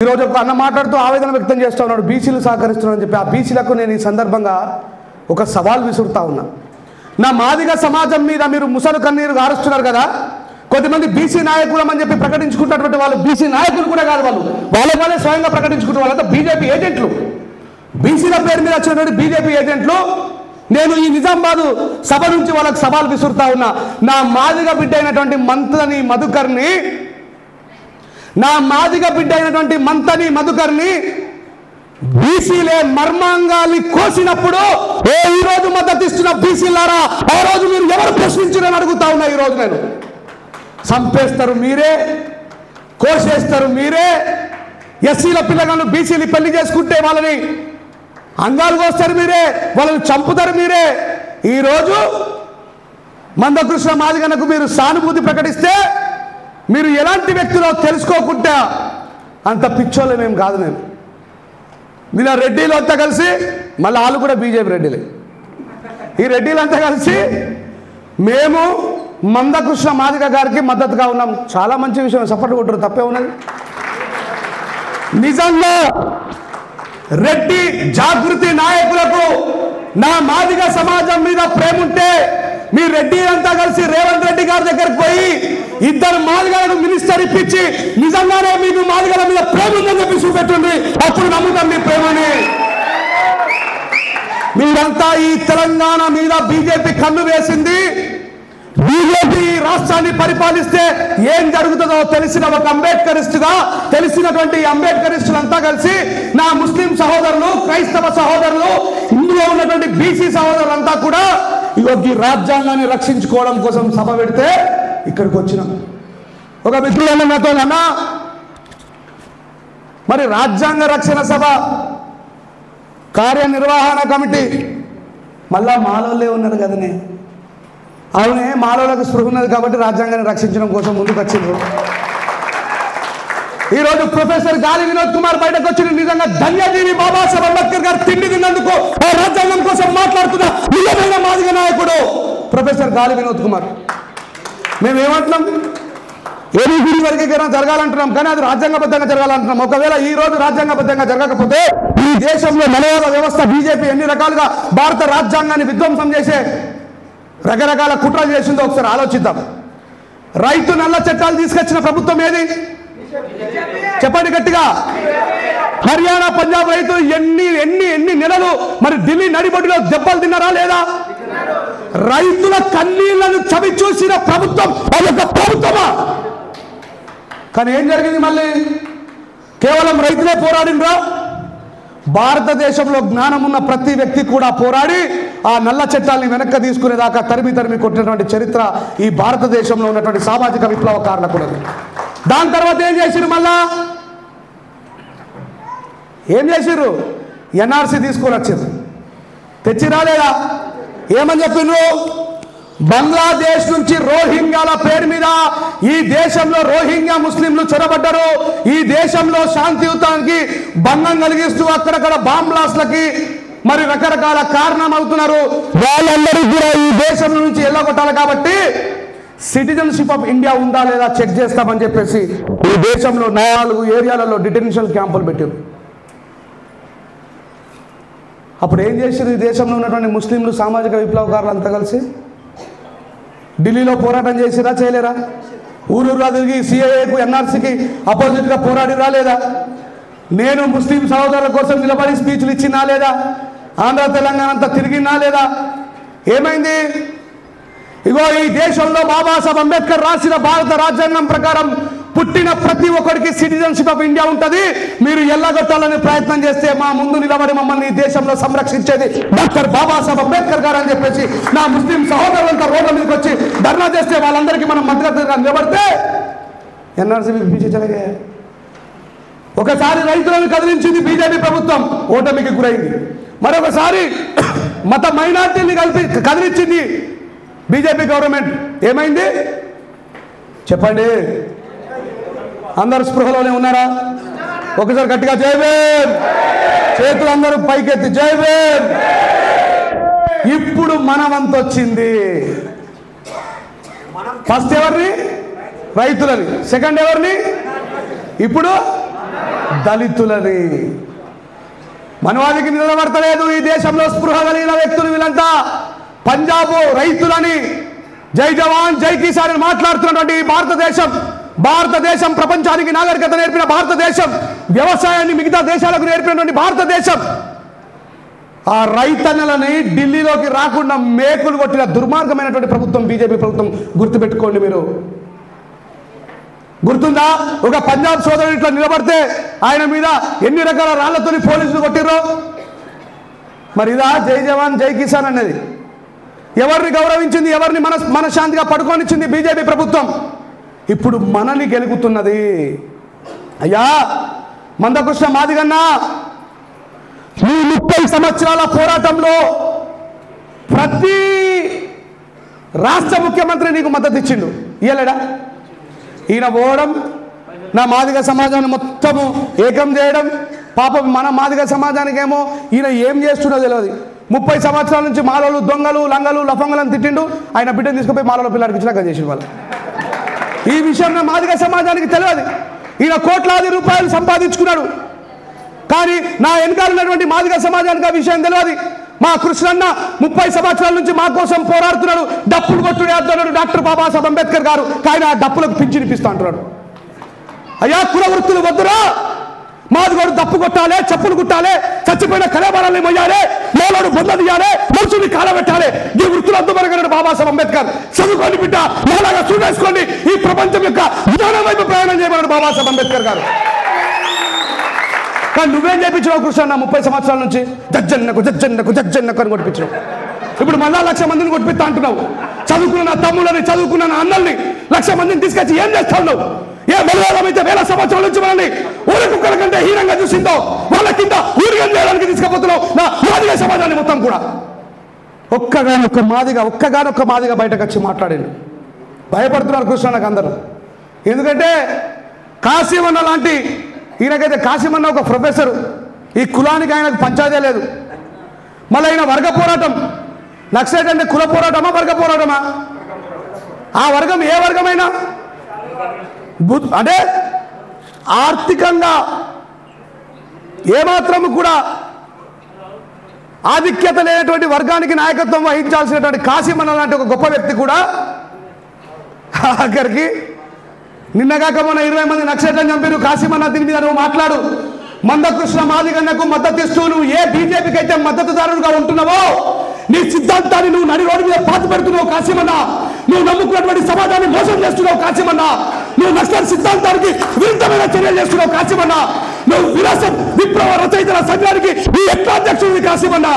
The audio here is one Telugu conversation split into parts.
ఈరోజు ఒక అన్న మాట్లాడుతూ ఆవేదన వ్యక్తం చేస్తూ ఉన్నాడు, బీసీలు సహకరిస్తున్నారని చెప్పి. ఆ బీసీలకు నేను ఈ సందర్భంగా ఒక సవాల్ విసురుతా ఉన్నా. నా మాదిగ సమాజం మీద మీరు ముసలు కన్నీరు గారుస్తున్నారు కదా, కొద్దిమంది బీసీ నాయకులం అని చెప్పి ప్రకటించుకుంటున్నటువంటి వాళ్ళు బీసీ నాయకులు కూడా కాదు, వాళ్ళే స్వయంగా ప్రకటించుకుంటున్న వాళ్ళంతా బీజేపీ ఏజెంట్లు, బీసీల పేరు మీద వచ్చినటువంటి బీజేపీ ఏజెంట్లు. నేను ఈ నిజామాబాద్ సభ నుంచి వాళ్ళకి సవాల్ విసురుతా ఉన్నా. నా మాదిగ బిడ్డ అయినటువంటి మంత్రని మధుకర్ని, నా మాదిగ బిడ్డ అయినటువంటి మంతని మధుకర్ని బీసీలే మర్మాంగాల్ని కోసినప్పుడు ఈ రోజు మద్దతు ఇస్తున్న బీసీలారా, ఆ రోజు మీరు ఎవరు ప్రశ్నించారని అడుగుతా ఉన్నా. ఈరోజు నేను చంపేస్తారు మీరే, కోసేస్తారు మీరే. ఎస్సీల పిల్లగాళ్ళు బీసీలు పెళ్లి చేసుకుంటే వాళ్ళని అంగాలు కోస్తారు మీరే, వాళ్ళని చంపుతారు మీరే. ఈరోజు మందకృష్ణ మాదిగనకు మీరు సానుభూతి ప్రకటిస్తే మీరు ఎలాంటి వ్యక్తులో తెలుసుకోకుండా అంత పిచ్చోళ్ళమేం కాదు. నేను రెడ్డిలు అంతా కలిసి, మళ్ళీ వాళ్ళు కూడా బీజేపీ రెడ్డిలే, ఈ రెడ్డిలంతా కలిసి మేము మందకృష్ణ మాదిగ గారికి మద్దతుగా ఉన్నాం. చాలా మంచి విషయం, సపోర్ట్ కొట్టరు, తప్పే ఉన్నది. నిజంగా రెడ్డి జాగృతి నాయకులకు నా మాదిగ సమాజం మీద ప్రేమ ఉంటే మీ రెడ్డి అంతా కలిసి రేవంత్ రెడ్డి గారి దగ్గరకు పోయి ఇద్దరు మాదిగలను మినిస్టర్ ఇప్పించి నిజంగానే మీకు మాదిగల మీద ప్రేమ ఉందని చెప్పి చూపెట్టుంది. అప్పుడు నమ్ముతాం మీ ప్రేమని. మీరంతా ఈ తెలంగాణ మీద బీజేపీ కన్ను వేసింది. బీజేపీ రాష్ట్రాన్ని పరిపాలిస్తే ఏం జరుగుతుందో తెలిసిన ఒక అంబేద్కరిస్టుగా తెలిసినటువంటి అంబేద్కరిస్టులంతా కలిసి నా ముస్లిం సహోదరులు, క్రైస్తవ సహోదరులు, ఇందులో ఉన్నటువంటి బీసీ సహోదరులంతా కూడా ఈ రాజ్యాంగాన్ని రక్షించుకోవడం కోసం సభ పెడితే ఇక్కడికి వచ్చినాం. ఒక మిత్రులు నాతో అన్నా, మరి రాజ్యాంగ రక్షణ సభ కార్యనిర్వహణ కమిటీ మళ్ళా మాలోళ్ళే ఉన్నారు కదనే. అవునే, మాలోళ్ళకు స్పృహ ఉన్నది కాబట్టి రాజ్యాంగాన్ని రక్షించడం కోసం ముందుకు వచ్చిండ్రు. ఈరోజు ప్రొఫెసర్ గాలి వినోద్ కుమార్ బయటకు వచ్చి నిజంగా ధన్యజీవి బాబాసాహెబ్ అంబేద్కర్ గారు తిండి తిన్నందుకు ఆ రాజ్యాంగం కోసం మాట్లాడుతున్న నిజమైన మాదిగ నాయకుడు ప్రొఫెసర్ గాలి వినోద్ కుమార్. మేమేమంటున్నాం, ఏబీసీ వర్గీకరణ జరగాలంటున్నాం, కానీ అది రాజ్యాంగబద్ధంగా జరగాలంటున్నాం. ఒకవేళ ఈ రోజు రాజ్యాంగబద్ధంగా జరగకపోతే ఈ దేశంలో నలయాల వ్యవస్థ బీజేపీ ఎన్ని రకాలుగా భారత రాజ్యాంగాన్ని విధ్వంసం చేసే రకరకాల కుట్రలు చేసిందో ఒకసారి ఆలోచిద్దాం. రైతు నల్ల చట్టాలు తీసుకొచ్చిన ప్రభుత్వం ఏది చెప్పండి గట్టిగా. హర్యానా, పంజాబ్ రైతులు ఎన్ని నెలలు మరి ఢిల్లీ నడిబడిలో దెబ్బలు తిన్నారా లేదా? రైతుల కన్నీళ్లను చవి చూసిన ప్రభుత్వం అదొక ప్రభుత్వమా? కానీ ఏం జరిగింది? మళ్ళీ కేవలం రైతులే పోరాడినరా? భారతదేశంలో జ్ఞానం ఉన్న ప్రతి వ్యక్తి కూడా పోరాడి ఆ నల్ల చట్టాలని వెనక్కి తీసుకునేదాకా తరిమి కొట్టినటువంటి చరిత్ర ఈ భారతదేశంలో ఉన్నటువంటి సామాజిక విప్లవకారులకు ఉన్నది. దాని తర్వాత ఏం చేసిరు? మళ్ళా ఏం చేసిర్రు? ఎన్ఆర్సీ తీసుకొని వచ్చారు. తెచ్చి రాలేదా? ఏమని చెప్పిండ్రు? బంగ్లాదేశ్ నుంచి రోహింగ్యాల పేరు మీద ఈ దేశంలో రోహింగ్యా ముస్లింలు చొరబడ్డారు. ఈ దేశంలో శాంతియుతానికి భంగం కలిగిస్తూ అక్కడక్కడ బాంబ్ బ్లాస్ట్లకి మరి రకరకాల కారణం అవుతున్నారు. వాళ్ళందరికీ కూడా ఈ దేశం నుంచి ఎల్లగొట్టాలి కాబట్టి సిటిజన్షిప్ ఆఫ్ ఇండియా ఉందా లేదా చెక్ చేస్తామని చెప్పేసి ఈ దేశంలో 4 ఏరియాలలో డిటెన్షన్ క్యాంపులు పెట్టారు. అప్పుడు ఏం చేశారు? ఈ దేశంలో ఉన్నటువంటి ముస్లింలు సామాజిక విప్లవకారులు అంతా కలిసి ఢిల్లీలో పోరాటం చేసిరా చేయలేరా? ఊరూరులా తిరిగి సిఏఏకు, ఎన్ఆర్సీకి అపోజిట్గా పోరాడిరా లేదా? నేను ముస్లిం సహోదరుల కోసం నిలబడి స్పీచ్లు ఇచ్చినా లేదా? ఆంధ్ర తెలంగాణ అంతా తిరిగినా లేదా? ఏమైంది? ఇగో ఈ దేశంలో బాబాసాహెబ్ అంబేద్కర్ రాసిన భారత రాజ్యాంగం ప్రకారం పుట్టిన ప్రతి ఒక్కరికి సిటిజన్షిప్ ఆఫ్ ఇండియా ఉంటుంది. మీరు ఎల్లగొట్టాలని ప్రయత్నం చేస్తే మా ముందు నిలబడి మమ్మల్ని ఈ దేశంలో సంరక్షించేది డాక్టర్ బాబాసాహెబ్ అంబేద్కర్ గారు అని చెప్పేసి నా ముస్లిం సహోదరులంతా రోడ్ల మీదకి వచ్చి ధర్నా చేస్తే వాళ్ళందరికీ మనం మద్దతుగా నిలబడితే ఎన్ఆర్సీ పిలిపించగలిగే. ఒకసారి రైతులను కదిలించింది బీజేపీ ప్రభుత్వం, ఓటమికి గురైంది. మరొకసారి మత మైనార్టీని కదిలించింది బీజేపీ గవర్నమెంట్. ఏమైంది చెప్పండి? అందరు స్పృహలోనే ఉన్నారా? ఒకసారి గట్టిగా జై భీమ్, చేతులు అందరూ పైకెత్తి జై భీమ్. ఇప్పుడు మన వంతు వచ్చింది. ఫస్ట్ ఎవరిని? రైతులని. సెకండ్ ఎవరిని? ఇప్పుడు దళితులని. మనవాదికి నిలబడతలేదు ఈ దేశంలో స్పృహ కలిగిన వ్యక్తులు వీళ్ళంతా. పంజాబ్ రైతులని జై జవాన్ జై కిసాన్ అని మాట్లాడుతున్నటువంటి భారతదేశం ప్రపంచానికి నాగరికత నేర్పిన భారతదేశం, వ్యవసాయాన్ని మిగతా దేశాలకు నేర్పినటువంటి భారతదేశం, ఆ రైతన్నలని ఢిల్లీలోకి రాకుండా మేకులు కొట్టిన దుర్మార్గమైనటువంటి ప్రభుత్వం బీజేపీ ప్రభుత్వం. గుర్తుపెట్టుకోండి. మీరు గుర్తుందా? ఒక పంజాబ్ సోదరుడు ఇట్లా నిలబడితే ఆయన మీద ఎన్ని రకాల రాళ్లతోని పోలీసులు కొట్టిర్రో. మరి ఇదా జై జవాన్ జై కిసాన్ అనేది? ఎవరిని గౌరవించింది? ఎవరిని మనశ్శాంతిగా పడుకోనిచ్చింది బీజేపీ ప్రభుత్వం? ఇప్పుడు మనల్ని గెలుగుతున్నది. అయ్యా మందకృష్ణ మాదిగన్నా, ఈ 30 సంవత్సరాల పోరాటంలో ప్రతి రాష్ట్ర ముఖ్యమంత్రి నీకు మద్దతు ఇచ్చిండు. ఇయ్యలేడా? ఈయన పోవడం, నా మాదిగ సమాజాన్ని మొత్తము ఏకం చేయడం. పాపం మన మాదిగ సమాజానికేమో ఈయన ఏం చేస్తున్నో తెలియదు. 30 సంవత్సరాల నుంచి మాలోలు దొంగలు లంగలు లఫంగలను తిట్టిండు. ఆయన బిడ్డను తీసుకుపోయి మాలలో పిల్లడికి ఇచ్చినా చేసిన వాళ్ళు. ఈ విషయం నా మాదిగ సమాజానికి తెలియదు. ఈయన కోట్లాది రూపాయలు సంపాదించుకున్నాడు. కానీ నా వెనకాల ఉన్నటువంటి మాదిగ సమాజానికి ఆ విషయం తెలియదు. మా కృష్ణన్న 30 సంవత్సరాల నుంచి మా కోసం పోరాడుతున్నాడు. డప్పులు కొట్టుడే అద్దన్నాడు డాక్టర్ బాబాసాహెబ్ అంబేద్కర్ గారు. కానీ ఆ డప్పులకు పింఛనిపిస్తా అంటున్నాడు. అయ్యా కుల వృత్తులు వద్దురా, మాదిగోడు దప్పు కొట్టాలి, చెప్పులు కుట్టాలి, చచ్చిపోయిన కళాబారాన్ని మొయ్యాలి, లోలోడు బొంద తీయాలి, మనుషుల్ని కాలబెట్టాలి. ఈ వృత్తులు అద్దుమరగన్నాడు బాబాసాహెబ్ అంబేద్కర్. చదువుకోండి బిడ్డ, మాలాగా చూడేసుకోండి, ఈ ప్రపంచం యొక్క విధానం వైపు ప్రయాణం చేయమన్నాడు బాబాసాహెబ్ అంబేద్కర్ గారు. కానీ నువ్వేం చేయించినావు కృష్ణ? 30 సంవత్సరాల నుంచి జజ్జన్నకు అని కొట్టించినావు. ఇప్పుడు మళ్ళా 1,00,000 మందిని కొట్టిపిస్తా అంటున్నావు. చదువుకున్న నా తమ్ముళ్ళని, చదువుకున్న నా అన్నల్ని 1,00,000 మందిని తీసుకొచ్చి ఏం చేస్తా ఉన్నావు? ఏ బలవాదం అయితే 1000 సంవత్సరాల నుంచి మనల్ని ఊరి కుక్కల కంటే హీనంగా చూసిందో వాళ్ళ కింద ఊరిగం చేయడానికి తీసుకుపోతున్నావు నా మాదిగ సమాజాన్ని మొత్తం కూడా. ఒక్కగానొక్క మాదిగ బయటకు వచ్చి మాట్లాడిండు. భయపడుతున్నారు కృష్ణ నాకు అందరూ. ఎందుకంటే కాశీమన్న లాంటి ఈయనకైతే, కాశీమన్న ఒక ప్రొఫెసరు, ఈ కులానికి ఆయనకు పంచాయతీ లేదు. మళ్ళీ ఆయన వర్గ పోరాటం, నక్సలైట్ అంటే కుల పోరాటమా వర్గ పోరాటమా? ఆ వర్గం ఏ వర్గమైనా అంటే ఆర్థికంగా ఏమాత్రము కూడా ఆధిక్యత లేనటువంటి వర్గానికి నాయకత్వం వహించాల్సినటువంటి కాశీమన్న లాంటి ఒక గొప్ప వ్యక్తి కూడా ఆఖరికి నిన్నగాక మొన్న 20 మంది నక్సలైట్లను చంపారు. కాశీమన్న దీని మీద నువ్వు మాట్లాడు. మందకృష్ణ మాదిగన్నకు మద్దతు ఇస్తూ నువ్వు ఏ బీజేపీకి అయితే మద్దతుదారుడుగా ఉంటున్నావో, నీ సిద్ధాంతాన్ని నువ్వు నడి రోడ్డు మీద పాతి పెడుతున్నావు కాశీమన్న. నువ్వు నమ్ముకున్నటువంటి సమాజాన్ని మోసం చేస్తున్నావు కాశీమన్న. నువ్వు నక్సల్ సిద్ధాంతానికి విరుద్ధమైన చర్యలు చేస్తున్నావు కాశీమన్న. నువ్వు విలాసం విప్లవ రచయితల సంఘానికి నీ ఎట్లా అధ్యక్షుడివి కాశీమన్న.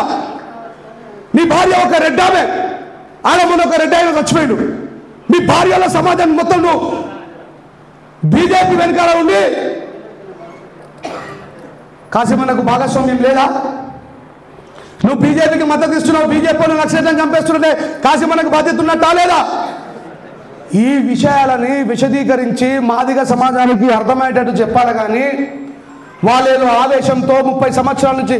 నీ భార్య ఒక రెడ్డామే, ఆడమన్న ఒక రెడ్డాయన చచ్చిపోయాడు. నీ భార్యల సమాజాన్ని మొత్తం నువ్వు బీజేపీ వెనకాల ఉండి కాశీమన్నకు భాగస్వామ్యం లేదా? నువ్వు బీజేపీకి మద్దతు ఇస్తున్నావు, బీజేపీలో నక్సలైట్లను చంపేస్తుంటే కాశీమన్నకు బాధ్యత ఉన్నట్టా లేదా? ఈ విషయాలని విశదీకరించి మాదిగ సమాజానికి అర్థమయ్యేటట్టు చెప్పాలి. కానీ వాళ్ళేదో ఆవేశంతో 30 సంవత్సరాల నుంచి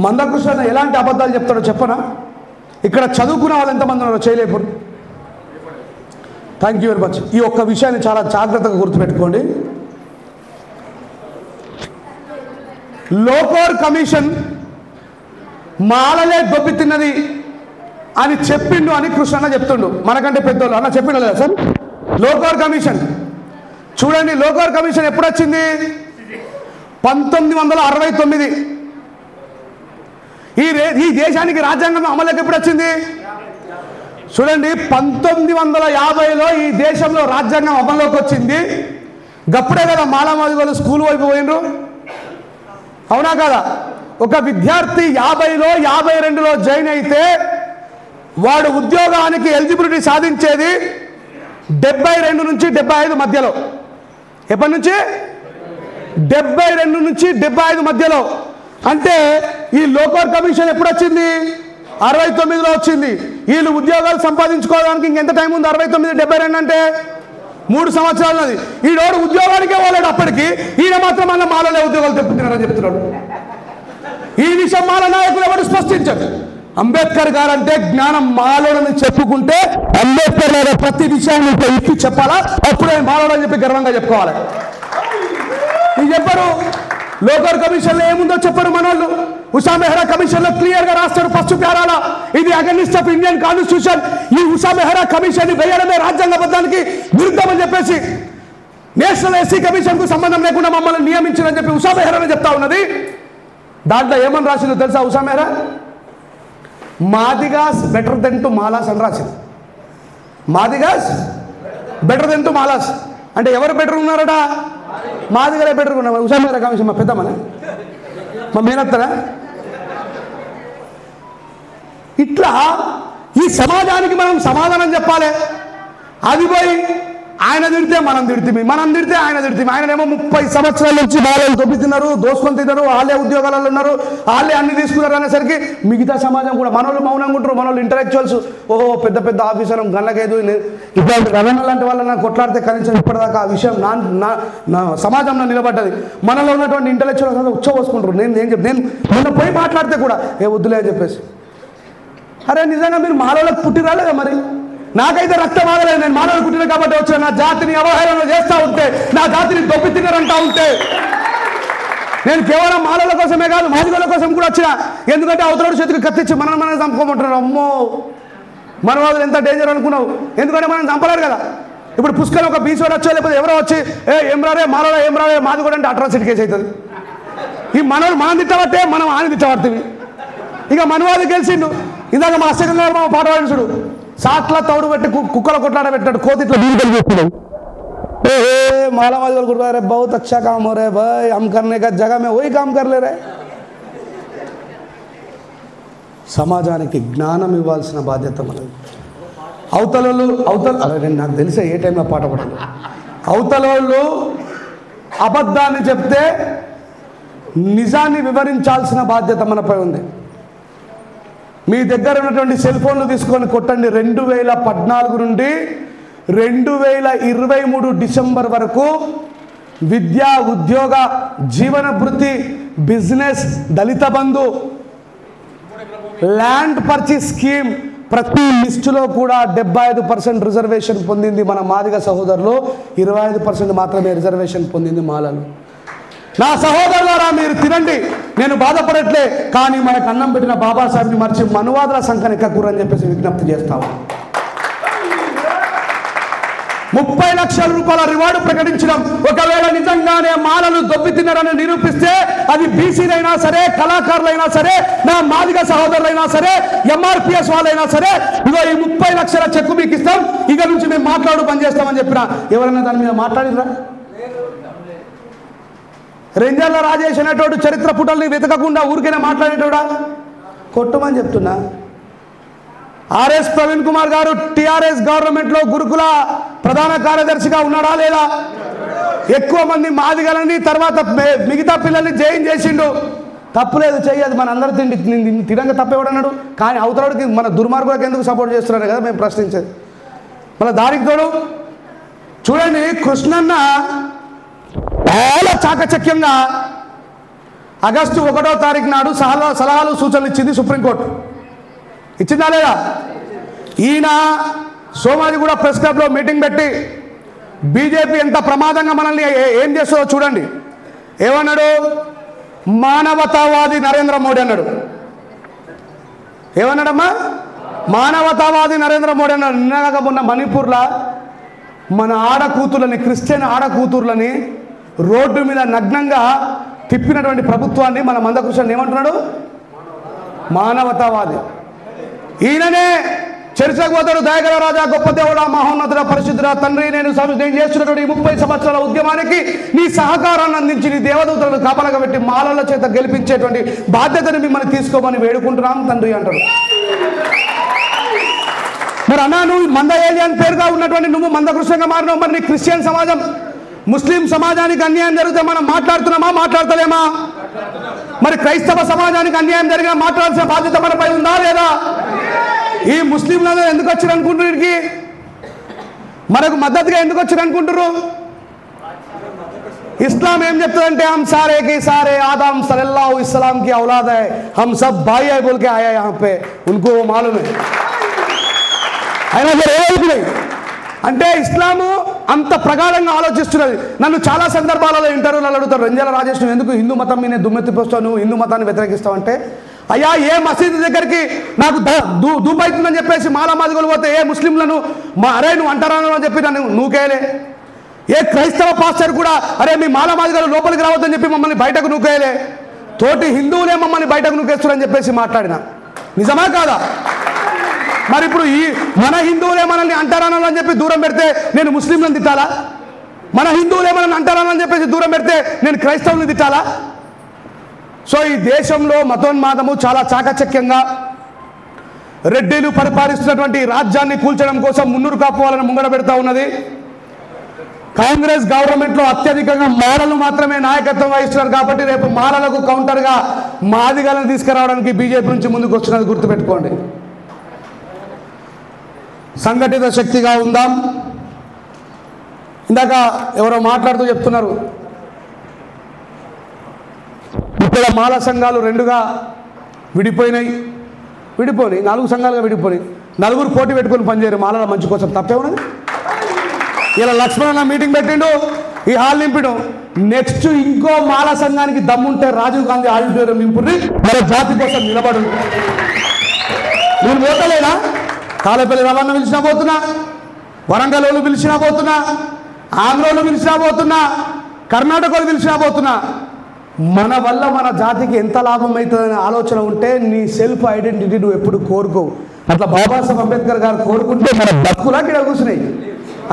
మందకృష్ణ ఎలాంటి అబద్ధాలు చెప్తాడో చెప్పనా? ఇక్కడ చదువుకున్న వాళ్ళు ఎంతమంది ఉన్నారో చేయలేపు. Thank you very much. ఈ ఒక్క విషయాన్ని చాలా జాగ్రత్తగా గుర్తుపెట్టుకోండి. లోకోర్ కమిషన్ మాలలే దొబ్బి తిన్నది అని చెప్పిండు అని కృష్ణ చెప్తుండు. మనకంటే పెద్దోళ్ళు అన్న చెప్పిండు లేదా సార్? లోకోర్ కమిషన్ చూడండి. లోకోర్ కమిషన్ ఎప్పుడు వచ్చింది? 1969. ఈ దేశానికి రాజ్యాంగం అమలుకి ఎప్పుడు వచ్చింది? చూడండి, 1950లో ఈ దేశంలో రాజ్యాంగం అమల్లోకి వచ్చింది. గప్పుడే కదా మాలామాదిగోళ్ళు స్కూల్ వైపు పోయినరు, అవునా కదా? ఒక విద్యార్థి 50లో 52లో జాయిన్ అయితే వాడు ఉద్యోగానికి ఎలిజిబిలిటీ సాధించేది 72 నుంచి 75 మధ్యలో. ఎప్పటి నుంచి? 72 నుంచి 75 మధ్యలో. అంటే ఈ లోకోర్ కమిషన్ ఎప్పుడు వచ్చింది? 69లో వచ్చింది. వీళ్ళు ఉద్యోగాలు సంపాదించుకోవడానికి ఇంకెంత టైం ఉంది? 69, 72 అంటే 3 సంవత్సరాలు. ఈడోడు ఉద్యోగానికే పోలేడు. అప్పటికి ఈయన మాత్రం అన్న మాలలే ఉద్యోగాలు తెప్పుతున్నారని చెప్తున్నాడు. ఈ విషయం మాల నాయకులు ఎవరు స్పష్టించారు? అంబేద్కర్ గారు అంటే జ్ఞానం మాలోడని చెప్పుకుంటే అంబేద్కర్ గారు ప్రతి విషయాన్ని ఇప్పి చెప్పాలా, అప్పుడే మాలోడని చెప్పి గర్వంగా చెప్పుకోవాలి. ఇది చెప్పరు. లోకర్ కమిషన్లో ఏముందో చెప్పరు మనోళ్ళు. ఉషా మెహ్రా కమిషన్లో క్లియర్గా రాస్తారు ఫస్ట్ ప్యారాల, ఇది అగనిస్ట్ ఆఫ్ ఇండియన్ కాన్స్టిట్యూషన్. ఈ ఉషా మెహ్రా కమిషన్ వేయడమే రాజ్యాంగబద్ధానికి విరుద్ధం అని చెప్పేసి నేషనల్ ఎస్సీ కమిషన్కు సంబంధం లేకుండా మమ్మల్ని నియమించారని చెప్పి ఉషా మెహ్రానే చెప్తా ఉన్నది. దాంట్లో ఏమని రాసిందో తెలుసా Usha Mehra? Madigas better than to Malas అని రాసింది. Madigas better than to Malas అంటే ఎవరు బెటర్ ఉన్నారట? మాదిగలే బెటర్ ఉన్నారు. ఉషా మెహ్రా కమిషన్ మా పెద్దమ్మనే, మా మేనత్తనా? ఇట్లా ఈ సమాజానికి మనం సమాధానం చెప్పాలి. అది పోయి ఆయన తిడితే మనం తిడితే, మనం తిడితే ఆయన తిడితే. ఆయననేమో 30 సంవత్సరాల నుంచి బాలలు దొబ్బుతున్నారు, దోసుకొని తిన్నారు, వాళ్ళే ఉద్యోగాలలో ఉన్నారు, వాళ్ళే అన్ని తీసుకున్నారు అనేసరికి మిగతా సమాజం కూడా మనోళ్ళు మౌనంగా ఉంటారు. మనోళ్ళు ఇంటలెక్చువల్స్ ఓహో పెద్ద పెద్ద ఆఫీసర్ గల్లకేదు ఇట్లాంటి రవణ లాంటి వాళ్ళని కొట్లాడితే కనీసం ఇప్పటిదాకా ఆ విషయం నా సమాజంలో నిలబడ్డది. మనలో ఉన్నటువంటి ఇంటలెక్చువల్స్ ఉచ్చబోసుకుంటారు. నేను నిన్న పోయి మాట్లాడితే కూడా ఏ వద్దులే అని చెప్పేసి. అరే నిజంగా మీరు మానవులకు పుట్టి రాలేదా? మరి నాకైతే రక్తం ఆగలేదు. నేను మానవులు పుట్టిన కాబట్టి వచ్చిన నా జాతిని అవహేళన చేస్తూ ఉంటే, నా జాతిని దొబ్బి తిన్నారంటా ఉంటే, నేను కేవలం మానవుల కోసమే కాదు మాదిగల కోసం కూడా వచ్చిన. ఎందుకంటే అవతల చేతికి కత్తిచ్చి మనం చంపుకోమంటున్నారు. అమ్మో మనవాదులు ఎంత డేంజర్ అనుకున్నావు? ఎందుకంటే మనం చంపలేరు కదా. ఇప్పుడు పుష్కరం ఒక బీసోడు వచ్చో లేకపోతే ఎవరో వచ్చి ఏం రారే మానవులు ఏం రారే మాది కూడా అంటే అట్రాసిటీ కేసు అవుతుంది. ఈ మనవులు మనం తిట్టబట్టే మనం ఆయన తిట్టబడుతుంది. ఇక మనవాది గెలిచిండు. ఇందాక మా అశోక్ గారు పాట పాడించుడు సాట్ల తౌడు పెట్టి కుక్కల కొట్లాడ పెట్టాడు, కోతిట్లో బీరుగలు చెప్తున్నాడు. मालामाल गुरु अरे बहुत अच्छा काम हो रहा है भाई, हम करने का जगह में वही काम कर ले रहे. సమాజానికి జ్ఞానం ఇవ్వాల్సిన బాధ్యత మనది. అవతల నాకు తెలిసే ఏ టైంలో పాట పడాలి. అవతలోళ్ళు అబద్ధాన్ని చెప్తే నిజాన్ని వివరించాల్సిన బాధ్యత మనపై ఉంది. మీ దగ్గర ఉన్నటువంటి సెల్ ఫోన్లు తీసుకొని కొట్టండి. 2014 నుండి 2023 డిసెంబర్ వరకు విద్యా ఉద్యోగ జీవన భృతి బిజినెస్ దళిత బంధు ల్యాండ్ పర్చేస్ స్కీమ్ ప్రతి లిస్టులో కూడా 75% రిజర్వేషన్ పొందింది మన మాదిగ సహోదరులు, 25% మాత్రమే రిజర్వేషన్ పొందింది మాలలు. నా సహోదరులారా మీరు తినండి, నేను బాధపడట్లే. కానీ మనకు అన్నం పెట్టిన బాబాసాహెబ్ని మర్చి మనువాదుల సంఖ్యను ఎక్కకూరని చెప్పేసి విజ్ఞప్తి చేస్తాము. 30 లక్షల రూపాయల రివార్డు ప్రకటించడం, ఒకవేళ నిజంగానే మాలలు దొబ్బి తిన్నారని నిరూపిస్తే అది బీసీలైనా సరే, కళాకారులైనా సరే, నా మాదిగ సహోదరులైనా సరే, ఎంఆర్పిఎస్ వాళ్ళైనా సరే, ఇగో ఈ 30 లక్షల చెక్కు మీకు ఇస్తాం, ఇక నుంచి మేము మాట్లాడు పని చేస్తామని చెప్పిన ఎవరైనా దాని మీద మాట్లాడినరా? రెంజర్ల రాజేష్ అనేటోడు చరిత్ర పుటల్ని వెతకకుండా ఊరికైనా మాట్లాడేటోడా? కొట్టమని చెప్తున్నా. ఆర్ఎస్ ప్రవీణ్ కుమార్ గారు టిఆర్ఎస్ గవర్నమెంట్లో గురుకుల ప్రధాన కార్యదర్శిగా ఉన్నాడా లేదా? ఎక్కువ మంది మాదిగలని తర్వాత మిగతా పిల్లల్ని జైన్ చేసిండు. తప్పులేదు, చెయ్యదు, మన అందరూ తినంగా తప్పేవాడన్నాడు. కానీ అవతలకి మన దుర్మార్గులకు ఎందుకు సపోర్ట్ చేస్తున్నారు కదా మేము ప్రశ్నించేది. మన దారికి తోడు చూడండి, కృష్ణన్న చాలా చాకచక్యంగా ఆగస్టు 1వ తారీఖు నాడు సలహాలు సూచనలు ఇచ్చింది సుప్రీంకోర్టు. ఇచ్చిందా లేదా? ఈయన సోమాజిగూడ ప్రెస్ క్లబ్లో మీటింగ్ పెట్టి బీజేపీ ఎంత ప్రమాదంగా మనల్ని ఏం చేస్తుందో చూడండి. ఏమన్నాడు? మానవతావాది నరేంద్ర మోడీ అన్నాడు. ఏమన్నాడమ్మా? మానవతావాది నరేంద్ర మోడీ అన్నాడు. నిన్నగా మొన్న మణిపూర్లో మన ఆడకూతుర్లని, క్రిస్టియన్ ఆడకూతుర్లని రోడ్డు మీద నగ్నంగా తిప్పినటువంటి ప్రభుత్వాన్ని మన మందకృష్ణ ఏమంటున్నాడు? మానవతావాది. ఈయననే చర్చకు పోతాడు. దయగల రాజా, గొప్ప దేవుడా, మహోన్నతుడ, పరిశుద్ధుడ తండ్రి, నేను చేస్తున్నటువంటి 30 సంవత్సరాల ఉద్యమానికి నీ సహకారాన్ని అందించి నీ దేవదూతలను కాపలగా పెట్టి మాలల చేత గెలిపించేటువంటి బాధ్యతను మిమ్మల్ని తీసుకోమని వేడుకుంటున్నాం తండ్రి అంటాడు. మరి అన్నా, నువ్వు మంద ఏలియన్ పేరుగా ఉన్నటువంటి నువ్వు మందకృష్ణంగా మారినావు. మరి నీ క్రిస్టియన్ సమాజం, ముస్లిం సమాజానికి అన్యాయం జరిగితే మనం మాట్లాడుతున్నామా? మాట్లాడతలేమా? మరి క్రైస్తవ సమాజానికి అన్యాయం జరిగినా మాట్లాడాల్సిన బాధ్యత మనపై ఉందా లేదా? ఈ ముస్లింలు ఎందుకు వచ్చారు అనుకుంటున్నారు? వీరికి మనకు మద్దతుగా ఎందుకు వచ్చారు అనుకుంటున్నారు? इस्लाम ఏం చెప్తుందంటే हम सारे के सारे आदम सल्लल्लाहु अलैहि वसल्लम की औलाद है, हम सब भाई है बोल के आया यहाँ पे, उनको मालूम है. అయినా అంటే ఇస్లాము అంత ప్రగాఢంగా ఆలోచిస్తున్నది. నన్ను చాలా సందర్భాలలో ఇంటర్వ్యూలలో అడుగుతారు, రంజాల రాజేష్ నువ్వు ఎందుకు హిందూ మతం మీద దుమ్మెత్తిపోస్తావు, నువ్వు హిందూ మతాన్ని వ్యతిరేకిస్తావు అంటే, అయ్యా ఏ మసీదు దగ్గరికి నాకు దూపైతుందని చెప్పేసి మాలమాదిగోలు పోతే ఏ ముస్లింలను అరే నువ్వు అంటారాను అని చెప్పి నన్ను నూకేయలే. ఏ క్రైస్తవ పాస్టర్ కూడా అరే మీ మాలమాదిగోలు లోపలికి రావద్దని చెప్పి మమ్మల్ని బయటకు నూకేయలే. తోటి హిందువులే మమ్మల్ని బయటకు నూకేస్తారని చెప్పేసి మాట్లాడిన. నిజమా కాదా? మరి ఇప్పుడు ఈ మన హిందువులే మనల్ని అంటారానని చెప్పి దూరం పెడితే నేను ముస్లింలను తిట్టాలా? మన హిందువులే మనల్ని అంటారానని చెప్పేసి దూరం పెడితే నేను క్రైస్తవులను తిట్టాలా? సో ఈ దేశంలో మతోన్మాదము చాలా చాకచక్యంగా రెడ్డిలు పరిపాలిస్తున్నటువంటి రాజ్యాన్ని కూల్చడం కోసం మున్నూరు కాపు వాళ్ళని ముంగడ పెడతా ఉన్నది. కాంగ్రెస్ గవర్నమెంట్లో అత్యధికంగా మాలలు మాత్రమే నాయకత్వం వహిస్తున్నారు కాబట్టి రేపు మాలలకు కౌంటర్గా మాదిగలను తీసుకురావడానికి బీజేపీ నుంచి ముందుకు వచ్చినది గుర్తుపెట్టుకోండి. సంఘటిత శక్తిగా ఉందాం. ఇందాక ఎవరో మాట్లాడుతూ చెప్తున్నారు, ఇక్కడ మాల సంఘాలు రెండుగా విడిపోయినాయి. విడిపోయి 4 సంఘాలుగా విడిపోయి నలుగురు పోటీ పెట్టుకొని పనిచేయరు మాలల మంచి కోసం. తప్పే ఉన్నది. ఇలా లక్ష్మణ మీటింగ్ పెట్టిండు, ఈ హాల్ నింపిడు. నెక్స్ట్ ఇంకో మాల సంఘానికి దమ్ముంటే రాజీవ్ గాంధీ ఆడిటోరియం నింపుని మన జాతి కోసం నిలబడు. నేను పోతలేనా? తాళపల్లి రవాణా పిలిచినా పోతున్నా, వరంగల్ వాళ్ళు పిలిచినా పోతున్నా, ఆంధ్రోళ్ళు పిలిచినా పోతున్నా, కర్ణాటక వాళ్ళు పిలిచినా పోతున్నా. మన వల్ల మన జాతికి ఎంత లాభం అవుతుందనే ఆలోచన ఉంటే నీ సెల్ఫ్ ఐడెంటిటీ నువ్వు ఎప్పుడు కోరుకోవు. అట్లా బాబాసాహెబ్ అంబేద్కర్ గారు కోరుకుంటే మన బతుకులకి ఇక్కడ కూర్చున్నాయి.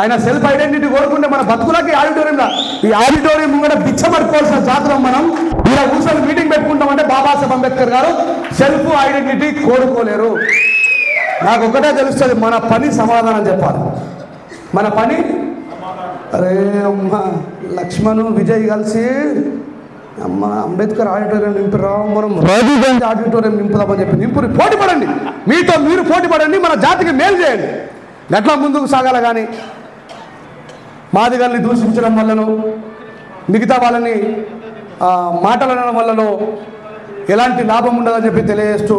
ఆయన సెల్ఫ్ ఐడెంటిటీ కోరుకుంటే మన బతుకులకి ఆడిటోరియంలో ఈ ఆడిటోరియం ముంగడ బిచ్చమడుకోవాల్సిన జాతరం మనం ఇలా కూర్చొని మీటింగ్ పెట్టుకుంటామంటే బాబాసాహెబ్ అంబేద్కర్ గారు సెల్ఫ్ ఐడెంటిటీ కోరుకోలేరు. నాకు ఒకటే తెలుస్తుంది, మన పని సమాధానం చెప్పాలి. మన పని అరే అమ్మ లక్ష్మణ్ విజయ్ కలిసి అమ్మ అంబేద్కర్ ఆడిటోరియం నింపిరావు, మనం రాజీవ్ గాంధీ ఆడిటోరియం నింపుదామని చెప్పి నింపుని పోటీ పడండి. మీతో మీరు పోటీ పడండి, మన జాతికి మేలు చేయండి. గట్లా ముందుకు సాగాల. కానీ మాదిగల్ని దూషించడం వల్లనో మిగతా వాళ్ళని మాటలనడం వల్లనో ఎలాంటి లాభం ఉండదని చెప్పి తెలియజేస్తూ